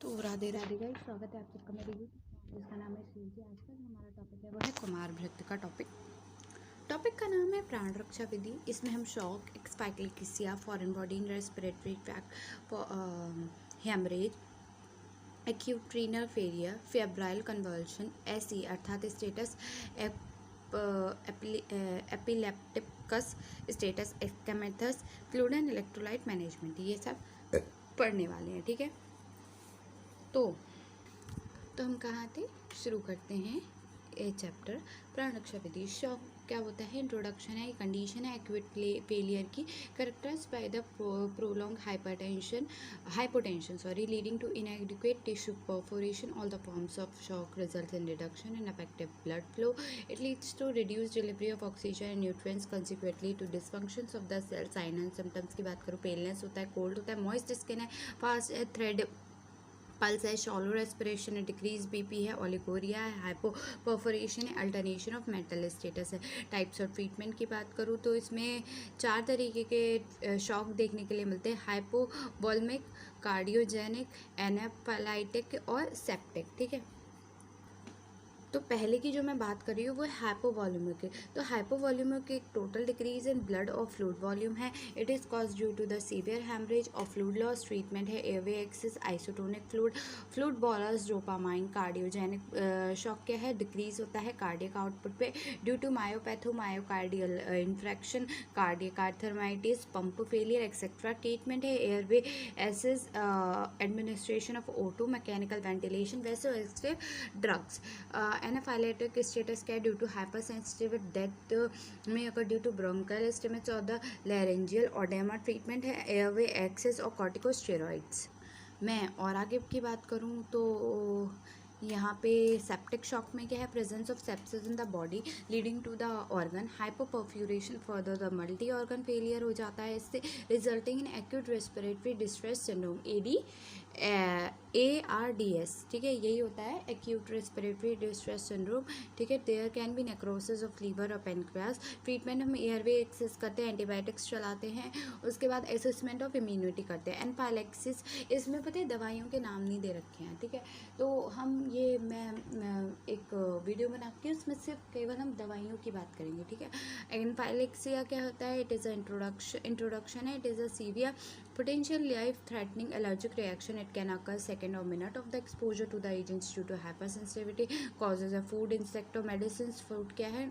तो राधे राधे गाइस, स्वागत है आप सबका मेरे यूट्यूब जिसका नाम है श्रीजी। आज का जो हमारा टॉपिक है वो है कुमार भृत्य का टॉपिक का नाम है प्राण रक्षा विधि। इसमें हम शॉक, एक्सपाइक्लिकिसिया, foreign body respiratory tract, haemorrhage, acute renal failure, febrile conversion, SE अर्थात स्टेटस एपिलेप्टिकस, स्टेटस एक्सकेमेथस, फ्लूइड एंड इलेक्ट्रोलाइट मैनेजमेंट, ये सब पढ़ने वाले हैं। ठीक है, तो हम कहाँ थे, शुरू करते हैं ये चैप्टर। प्राण रक्षा विधि। शॉक क्या होता है? इंट्रोडक्शन है, कंडीशन है एक्यूट फेलियर की, characterized by the prolong hypotension leading to inadequate tissue perforation. All the forms of shock result in reduction in effective blood flow. It leads to reduced delivery of oxygen and nutrients, consequently to dysfunctions of the cell. Sign and symptoms की बात करूँ, paleness होता है, cold होता है, moist skin है, fast thread pulse है, shallow respiration है, डिक्रीज बीपी है, ओलिगोरिया है, हाइपो परफोरेशन है, अल्टरनेशन ऑफ मेंटल स्टेटस है। टाइप्स ऑफ ट्रीटमेंट की बात करूँ तो इसमें 4 तरीके के शॉक देखने के लिए मिलते हैं: हाइपोवॉल्मिक, कार्डियोजेनिक, एनाफाइलेटिक और सेप्टिक। ठीक है, तो पहले की जो मैं बात कर रही हूँ वो है हाइपोवॉल्यूमिक। तो हाइपोवॉल्यूमिक एक टोटल डिक्रीज इन ब्लड और फ्लूइड वॉल्यूम है। It is cause due to the severe haemorrhage और फ्लूइड लॉस। ट्रीटमेंट है airway access, isotonic fluid boluses, dopamine. Cardiogenic shock क्या है? डिक्रीज होता है कार्डियक आउटपुट पे due to myopathy, myocardial infarction, cardiac arthritis, pump failure etcetera. Treatment है airway access, administration of O2, mechanical ventilation, vasoactive drugs. Anaphylactic status क्या है? Due to hyper sensitive death में अगर ड्यू टू ब्रोंकल स्टेमस और the laryngeal oedema. Treatment है airway access और corticosteroids. मैं और आगे की बात करूं तो यहाँ पे सेप्टिक शॉक में क्या है? Presence of sepsis in the body leading to the organ hypoperfusion, further the multi organ failure हो जाता है इससे, resulting in acute respiratory distress syndrome, ARDS। ठीक है, यही होता है एक्यूट रेस्पिरेटरी डिस्ट्रेस सिंड्रोम। ठीक है, there can be necrosis of liver और पेनक्रियास। ट्रीटमेंट हम एयरवे एक्सेस करते हैं, एंटीबायोटिक्स चलाते हैं, उसके बाद असेसमेंट ऑफ इम्यूनिटी करते हैं। एनाफाइलेक्सिस, इसमें पता है दवाइयों के नाम नहीं दे रखे हैं। ठीक है, तो हम मैं एक वीडियो बनाती हूँ, उसमें सिर्फ केवल हम दवाइयों की बात करेंगे। ठीक है, एनाफाइलेक्सिया क्या होता है? इट इज़ अ इंट्रोडक्शन है, it is a severe potential life-threatening allergic reaction. It can occur second or minute of the exposure to the agents due to hypersensitivity. Causes of food, insect or medicines. Food क्या है?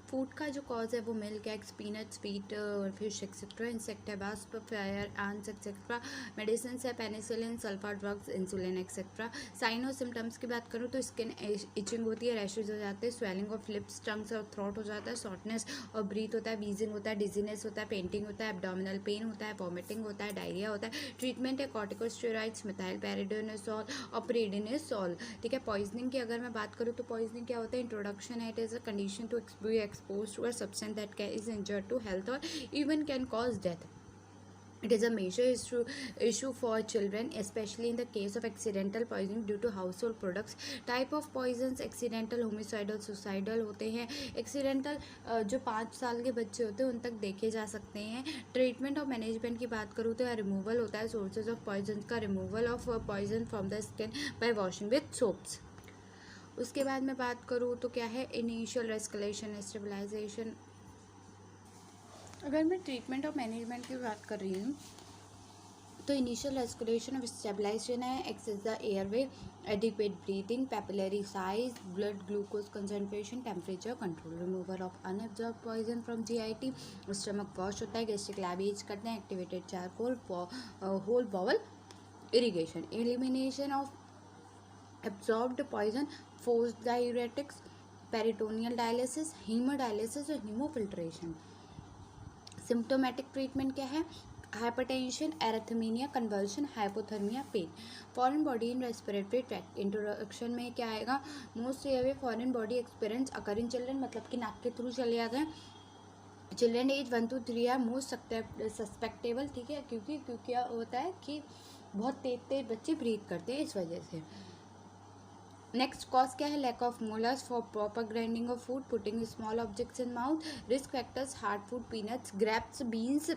Food का जो cause है वो milk, eggs, peanuts, wheat और fish etcetera. Insect है wasp, fire ants etcetera. Medicine है penicillin, sulpha drugs, insulin etcetera. Sign और सिम्टम्स की बात करूँ तो स्किन इचिंग होती है, रैशेज हो जाते हैं, स्वेलिंग ऑफ लिप्स, टंग्स और थ्रोट हो जाता है, शॉर्टनेस और ब्रीथ होता है, वीजिंग होता है, डिजीनेस होता है, पेंटिंग होता है, एब्डोमिनल पेन होता है, वॉमिटिंग होता है, डायरिया होता है। ट्रीटमेंट है कॉर्टिकोस्टेरॉइड्स, मिथाइल पैराडिनोसोल और प्रेडिनिसोल। ठीक है, पॉइजनिंग की अगर मैं बात करूँ तो पॉइजनिंग क्या होता है? इंट्रोडक्शन है, it is a condition to be exposed to a substance that is injurious to health or even can cause death. It is a major issue for children, especially in the case of accidental poisoning due to household products. Type of poisons: accidental, homicidal, suicidal होते हैं। accidental जो 5 साल के बच्चे होते हैं उन तक देखे जा सकते हैं। ट्रीटमेंट और मैनेजमेंट की बात करूँ तो रिमूवल होता है सोर्सेज ऑफ पॉइजन का, removal of poison from the skin by washing with soaps. उसके बाद मैं बात करूँ तो क्या है? Initial escalation, stabilization. अगर मैं ट्रीटमेंट और मैनेजमेंट की बात कर रही हूँ तो इनिशियल एस्केलेशन ऑफ स्टेबलाइजेशन है, access the airway, adequate breathing, papillary size, blood glucose concentration, temperature control, removal of unabsorb poison from GIT, stomach wash होता है, गैस्ट्रिक लैवेज करते हैं, activated charcoal, whole bowel irrigation, elimination of absorbed poison, forced diuretics, peritoneal dialysis, hemodialysis और हेमोफिल्ट्रेशन। Symptomatic treatment क्या है? Hypertension, arrhythmia, conversion, hypothermia, pain. Foreign body in respiratory tract. Introduction में क्या आएगा? Most airway foreign body experience occur in children, मतलब कि नाक के थ्रू चले जाते हैं। Children age 1 to 3 are most susceptible. ठीक है, क्योंकि क्या होता है कि बहुत तेज बच्चे ब्रीथ करते हैं, इस वजह से। नेक्स्ट कॉज क्या है? Lack of molars for proper grinding of food, putting small objects in mouth. Risk factors: hard food, peanuts, grapes, beans,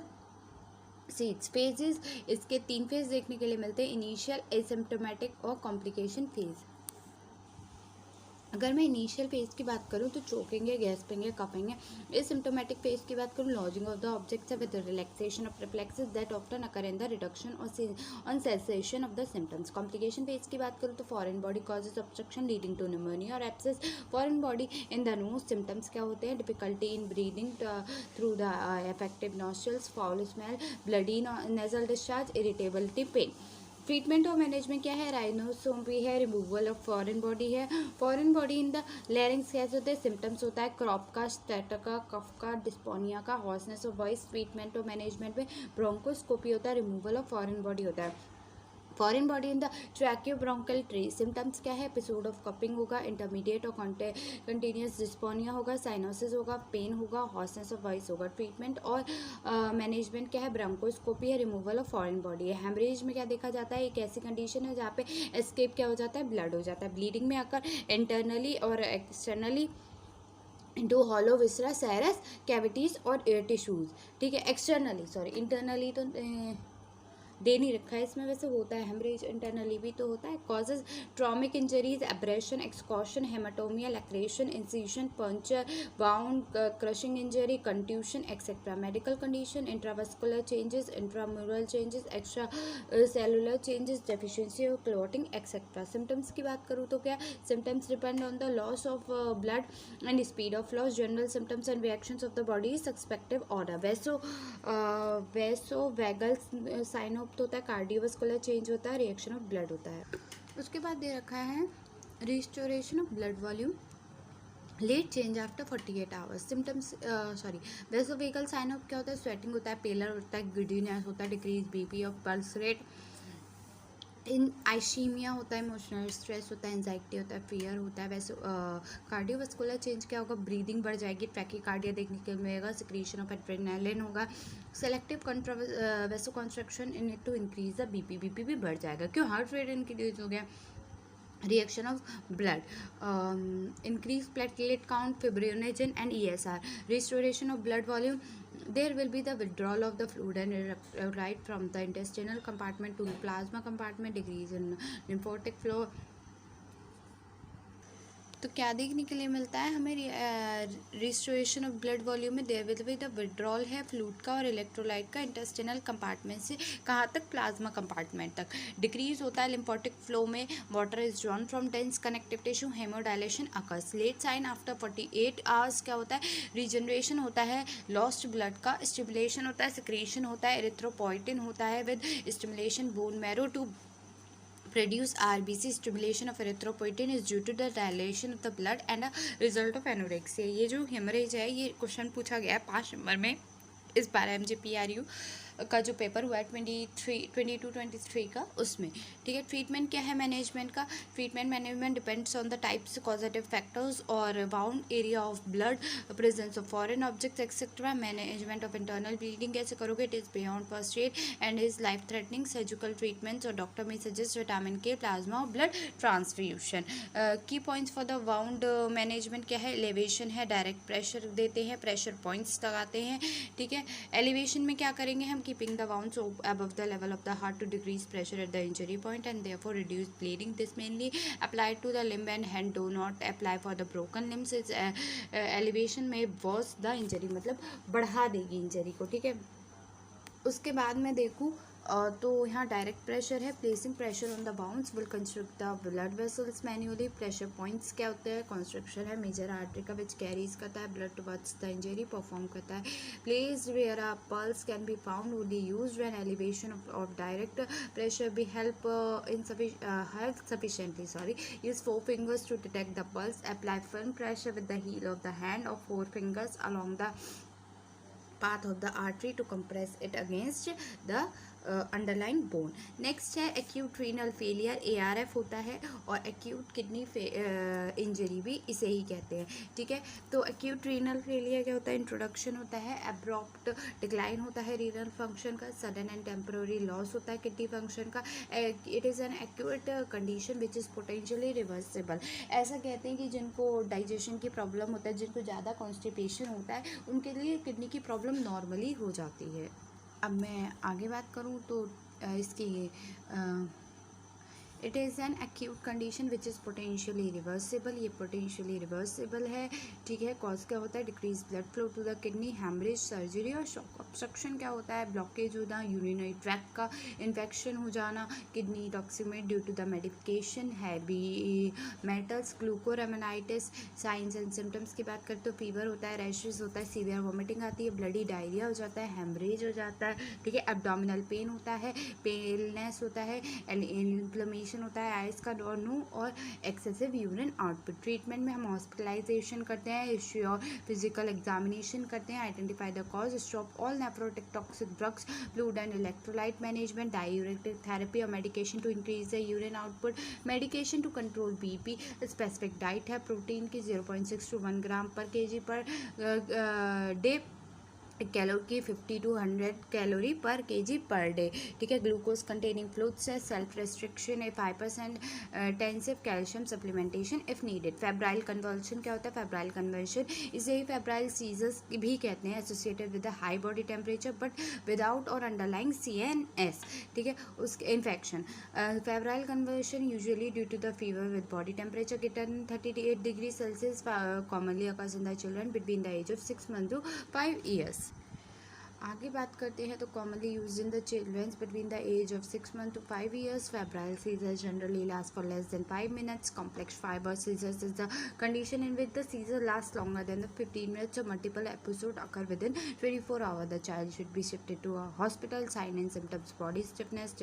seeds phases, इसके 3 फेज देखने के लिए मिलते हैं, इनिशियल, एसिम्प्टोमेटिक और कॉम्प्लिकेशन फेज। अगर मैं इनिशियल फेज की बात करूं तो choking, gasping, coughing. Asymptomatic phase की बात करूं, lodging of the objects with relaxation of reflexes that often occur in the reduction on cessation of the symptoms. Complication phase की बात करूं तो foreign body causes obstruction leading to pneumonia और abscess, foreign body in the nose. Symptoms क्या होते हैं, difficulty in breathing through the effective nostrils, foul smell, bloody nasal discharge, irritability, pain. Treatment और management क्या है, राइनोसोमी है, रिमूवल ऑफ फॉरेन बॉडी है। Foreign body in the larynx कैसे होते हैं, सिम्टम्स होता है क्रॉप का, स्टैटर का, कफ का, डिस्पोनिया का, हॉर्सनेस ऑफ वॉइस। ट्रीटमेंट और मैनेजमेंट में ब्रोंकोस्कोपी होता है, रिमूवल ऑफ फॉरेन बॉडी होता है। Foreign body in the ट्रैकियोब्रोंकल tree, symptoms क्या है, एपिसोड ऑफ कपिंग होगा, इंटरमीडिएट और कंटिन्यूस डिस्पोनिया होगा, साइनोसिस होगा, पेन होगा, हॉर्सनेस ऑफ वॉइस होगा। ट्रीटमेंट और मैनेजमेंट क्या है, ब्रोंकोस्कोपी है, रिमूवल ऑफ फॉरेन बॉडी है। हेमरेज में क्या देखा जाता है, एक ऐसी कंडीशन है जहाँ पे एस्केप क्या हो जाता है, ब्लड हो जाता है। ब्लीडिंग में आकर इंटरनली और एक्सटर्नली इंटू हॉलो विसरा, सेरस कैविटीज और एयर टिश्यूज। ठीक है, एक्सटर्नली, सॉरी इंटरनली तो दे नहीं रखा है इसमें, वैसे होता है हेमरेज, इंटरनली भी तो होता है। Causes, traumatic injuries, abrasion, excoriation, haematoma, laceration, incision, puncture, wound, crushing injury, contusion etcetera. Medical condition, intravascular changes, intramural changes, extra cellular changes, deficiency of clotting etcetera. Symptoms की बात करूँ तो क्या, symptoms depend on the loss of blood and speed of loss. General symptoms and reactions of the body respective order. Vagal sign of होता है, cardiovascular change होता है, reaction of blood होता है। उसके बाद दे रखा है restoration of blood volume, late change after 48 hours. Symptoms vasovagal sign of क्या होता है, स्वेटिंग होता है, पेलर होता है, गिडीनेस होता है, decrease BP of pulse rate, in ischaemia होता है, इमोशनल स्ट्रेस होता है, एंजाइटी होता है, फियर होता है। वैसे कार्डियोवास्कुलर चेंज क्या होगा, ब्रीदिंग बढ़ जाएगी, टैकीकार्डिया देखने को मिलेगा, सिक्रीशन ऑफ एड्रेनालिन होगा, selective vasoconstriction in to increase the BP, BP भी बढ़ जाएगा, क्यों, हार्ट रेट इंक्रीज हो गया। Reaction of blood, increase platelet count, fibrinogen and ESR, restoration of blood volume, there will be the withdrawal of the fluid and right from the intestinal compartment to the plasma compartment, decrease in lymphatic flow। तो क्या देखने के लिए मिलता है हमें, restoration of blood volume में there will be the withdrawal है फ्लूइड का और इलेक्ट्रोलाइट का इंटेस्टिनल कंपार्टमेंट से कहाँ तक, प्लाज्मा कंपार्टमेंट तक। डिक्रीज होता है लिम्फोटिक फ्लो में, water is drawn from dense connective tissue, haemodilution occurs. Late sign after 48 hours क्या होता है, रीजनरेशन होता है लॉस्ट ब्लड का, स्टिमुलेशन होता है, सिक्रेशन होता है, एरिथ्रोपोइटिन होता है with stimulation bone marrow to produce RBC, stimulation of erythropoietin is due to the dilation of the blood and a result of anorexia। ये जो हेमरेज है, ये क्वेश्चन पूछा गया है 5 नंबर में इस बार MJPRU का जो पेपर हुआ है 22-23 का, उसमें। ठीक है, ट्रीटमेंट क्या है, मैनेजमेंट का, treatment management depends on the types, causative factors और bound area of blood, presence of foreign objects etcetera. Management of internal bleeding कैसे करोगे, it is beyond first aid and is life threatening. Surgical treatments और doctor में suggest vitamin K, plasma और blood transfusion. Key points for the wound management क्या है, elevation है, direct pressure देते हैं, प्रेशर पॉइंट्स लगाते हैं। ठीक है, एलिवेशन में क्या करेंगे हम, keeping the wound so above the level of the heart to decrease pressure at the injury point and therefore reduce bleeding. This mainly applied to the limb and hand, do not apply for the broken limbs। Its elevation may worsen the injury, मतलब बढ़ा देगी injury को। ठीक है, उसके बाद मैं देखूँ तो यहाँ डायरेक्ट प्रेशर है, placing pressure on the bounce will construct the blood vessels manually. Pressure points क्या होते हैं, कंस्ट्रक्शन है मेजर आर्टरी का विच कैरीज करता है blood towards the injury, perform करता है। Place where a pulse can be found only used when elevation of direct pressure be help sufficiently use 4 fingers to detect the pulse। Apply firm pressure with the heel of the hand or 4 fingers along the path of the artery to compress it against the underline bone. Next है acute renal failure, ARF होता है, और acute kidney injury भी इसे ही कहते हैं। ठीक है, तो एक्यूट रीनल फेलियर क्या होता है, इंट्रोडक्शन होता है, एब्रॉप्ट डिक्लाइन होता है रीनल फंक्शन का, सडन एंड टेम्पररी लॉस होता है किडनी फंक्शन का। It is an acute condition which is potentially reversible. ऐसा कहते हैं कि जिनको डाइजेशन की प्रॉब्लम होता है, जिनको ज़्यादा कॉन्स्टिपेशन होता है, उनके लिए किडनी की प्रॉब्लम नॉर्मली हो जाती है। अब मैं आगे बात करूँ तो इसकी it is an acute condition which is potentially reversible, ये पोटेंशियली रिवर्सिबल है, ठीक है। कॉज क्या होता है, decrease blood flow to the kidney, haemorrhage, surgery और शॉक। ऑब्स्ट्रक्शन क्या होता है, ब्लॉकेज होना, यूरिनरी ट्रैक्ट का इन्फेक्शन हो जाना, किडनी टॉक्सिमेट due to the medication, heavy metals, ग्लूकोरामाइटिस। साइंस एंड सिम्टम्स की बात करें तो फीवर होता है, रैशेज होता है, सीवियर वॉमिटिंग आती है, ब्लडी डायरिया हो जाता है, हेमरेज हो जाता है, ठीक है। एब्डोमिनल पेन होता है, पेलनेस होता है, इन्फ्लेमेशन होता है आइस का डोनू और एक्सेसिव यूरिन आउटपुट। ट्रीटमेंट में हम हॉस्पिटलाइजेशन करते हैं, इश्यू और फिजिकल एग्जामिनेशन करते हैं, identify the cause, stop all nephrotic toxic drugs, fluid and electrolyte management, diuretic therapy और medication to increase the urine output, medication to control BP. Specific diet है protein की 0.6 to 1 ग्राम पर KG per day, calorie की 50 to 100 calorie पर KG per day, ठीक है। Glucose containing fluids है, self restriction है, 5% intensive calcium supplementation if needed. Febrile conversion क्या होता है, फेब्राइल कन्वर्शन इसे ही फेब्राइल सीजर्स भी कहते हैं, associated with high body temperature but without और अंडरलाइंग CNS, ठीक है, उसके infection. Febrile conversion usually due to the fever with body temperature greater than 38 degree Celsius, commonly occurs in the children between the age of 6 months to 5 years। आगे बात करते हैं तो commonly use in the childrens between the age of 6 months to 5 years। Febrile seizures generally last for less than 5 minutes। Complex fibre seizures is the condition in which the seizure last longer than the 15 minutes और multiple episode occur with 24 hours। The child should be shifted to a hospital. Sign and symptoms, body stiffness,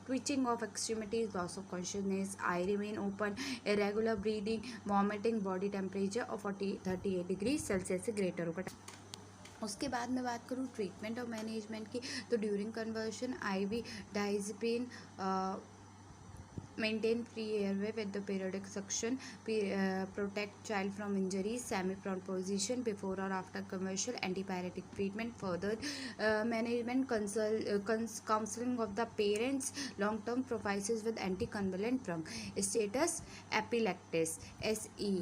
twitching of extremities, loss of consciousness, eye remain open, irregular breathing, vomiting, body temperature और 38 degree Celsius से greater होगा। उसके बाद मैं बात करूँ treatment और management की, तो during conversion IV डाइज़ेपिन, maintain free airway with the periodic suction, protect child from injuries, semi-prone position before or after conversion, antipyretic treatment, further management, counseling of the parents, long-term prophylaxis with anticonvulsant drug। Status epilepticus, SE।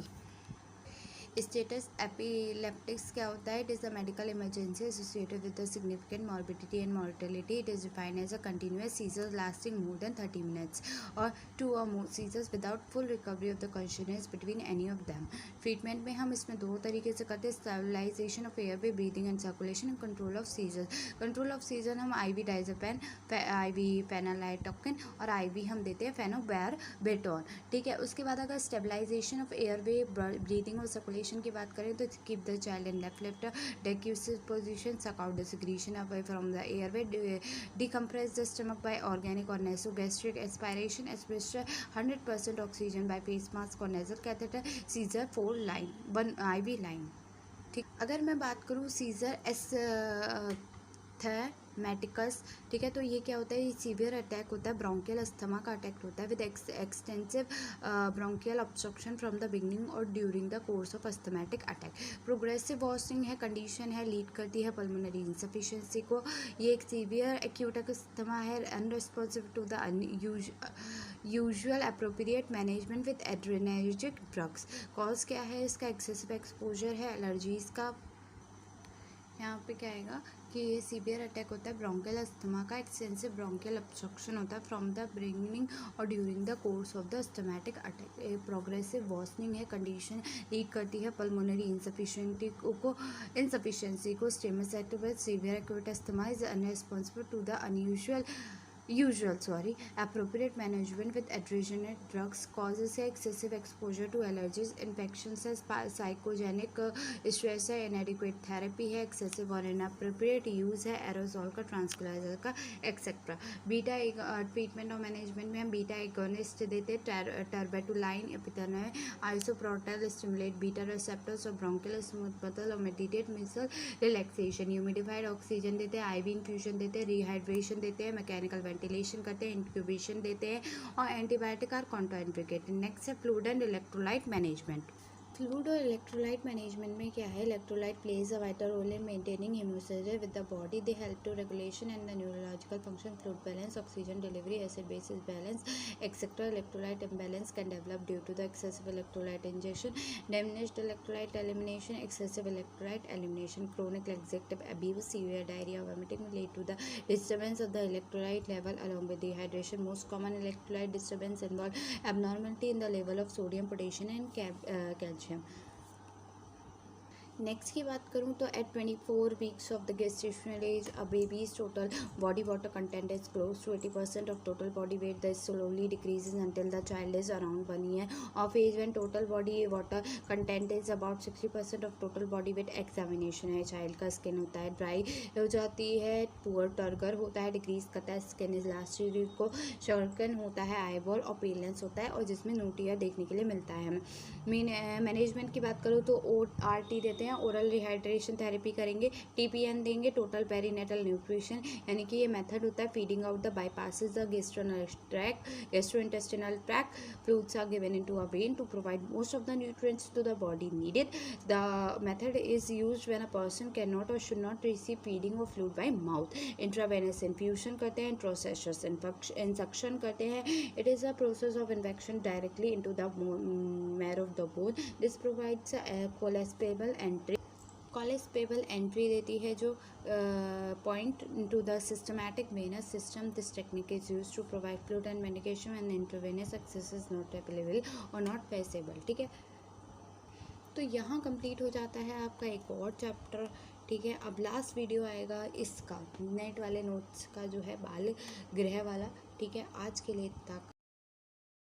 Status epilepticus क्या होता है, it is a medical emergency associated with the significant morbidity and mortality. It is defined as a continuous seizures lasting more than 30 minutes और 2 or more seizures without full recovery of the consciousness between any of them. Treatment में हम इसमें 2 तरीके से करते हैं, stabilization of airway, breathing and circulation and control of seizures. Control of scissor हम IV डाइज़ेपैन, IV फेनालाइटोकिन और IV हम देते हैं फेनोबारबिटॉन, ठीक है। उसके बाद अगर स्टेबलाइजेशन ऑफ एयरवे, ब्रीदिंग और सर्कुलेशन की बात करें तो keep the child in left decubitus position, suck out the secretion away from the airway, decompress the stomach by organic or nasogastric aspiration, express 100% oxygen by face mask or nasal catheter, seizure 4 line 1 IV line, ठीक। अगर मैं बात करूँ scissor एस्थमेटिकस, ठीक है, तो ये क्या होता है, ये सीवियर अटैक होता है, ब्रोंकियल अस्थमा का अटैक होता है with extensive bronchial obstruction from the beginning और during the course of asthmatic attack. Progressive worsening है, कंडीशन है, लीड करती है पल्मोनरी इंसफिशिएंसी को। ये एक सीवियर एक्यूट अस्थमा है, unresponsive to the usual appropriate management with adrenergic drugs. Cause क्या है इसका, एक्सेसिव एक्सपोजर है, एलर्जीज का। यहाँ पे क्या आएगा कि ये सीवियर अटैक होता है ब्रोंकियल अस्थमा का, एक्सटेंसिव ब्रोंकियल ऑब्स्ट्रक्शन होता है फ्रॉम द बिगिनिंग और during the course of the asthmatic attack. Progressive worsening है, कंडीशन लीड करती है पल्मोनरी इंसफिशिएंसी को। Status active severe acute asthma is unresponsible to the appropriate management with adrenaline drugs। causes है excessive exposure to allergies, infections है, psychogenic stress है, inadequate therapy है, excessive और inappropriate use है, aerosol का, tranquilizer का, etc। Beta treatment और management में हम बीटा एगोनिस्ट देते हैं, टर्बेटुलाइन, एपिथेनॉल, आइसोप्रोटेल, स्टिमुलेट बीटा रिसेप्टर्स और ब्रोंकियल स्मूथ मसल और मेडिटेट मिसल रिलैक्सेशन। ह्यूमिडिफाइड ऑक्सीजन देते हैं, IV इन्फ्यूजन देते हैं, रिहाइड्रेशन देते हैं, मैकेनिकल वेंटिलेशन करते हैं, इंक्यूबेशन देते हैं और एंटीबायोटिक और कॉन्ट्राइंडिकेटेड। नेक्स्ट है fluid and electrolyte management. Fluid और इलेक्ट्रोलाइट मैनेजमेंट में क्या है, electrolyte plays a vital role in maintaining homeostasis with the body, they help to regulation and the neurological function, fluid balance, oxygen delivery, acid basis balance, etcetera. Electrolyte imbalance can develop due to the excessive electrolyte ingestion, diminished electrolyte elimination, excessive electrolyte elimination, chronic laxative abuse, severe diarrhea, vomiting may lead to the disturbance of the electrolyte level along with dehydration. Most common electrolyte disturbance involve abnormality in the level of sodium, potassium and calcium. Next की बात करूँ तो at 24 weeks of the gestational age a babies total body water content is close to 80% of total body weight. The slowly decreases until the child is around 1 year of age when total body water content is about 60% of total body weight. Examination है, child का skin होता है dry हो जाती है, poor turgor होता है, decrease करता है, स्किन इज लास्ट को शर्कन होता है, आईबॉल और पेलेंस होता है और जिसमें नोटिया देखने के लिए मिलता है. मैनेजमेंट की बात करूँ तो ORT देते हैं, ओरल रिहाइड्रेशन थेरेपी करेंगे, TPN देंगे, टोटल पेरीनेटल न्यूट्रिशन, यानी कि ये मेथड होता है feeding out the bypasses the gastrointestinal tract. Fluids are given into a vein to provide most of the nutrients to the body needed. The method is used when a person cannot or should not receive feeding or fluid by mouth. Intravenous infusion करते हैं, intraosseous insuction करते हैं. It is a process of injection directly into the marrow of the bone. This provides a cholesterol entry. Collapsible entry देती है जो point to the systematic venous system. This technique is use to provide fluid and medication and intravenous access is not available और not feasible. ठीक है, तो यहाँ complete हो जाता है आपका एक और चैप्टर. ठीक है, अब लास्ट वीडियो आएगा इसका नेट वाले नोट्स का जो है बाल गृह वाला. ठीक है, आज के लिए तक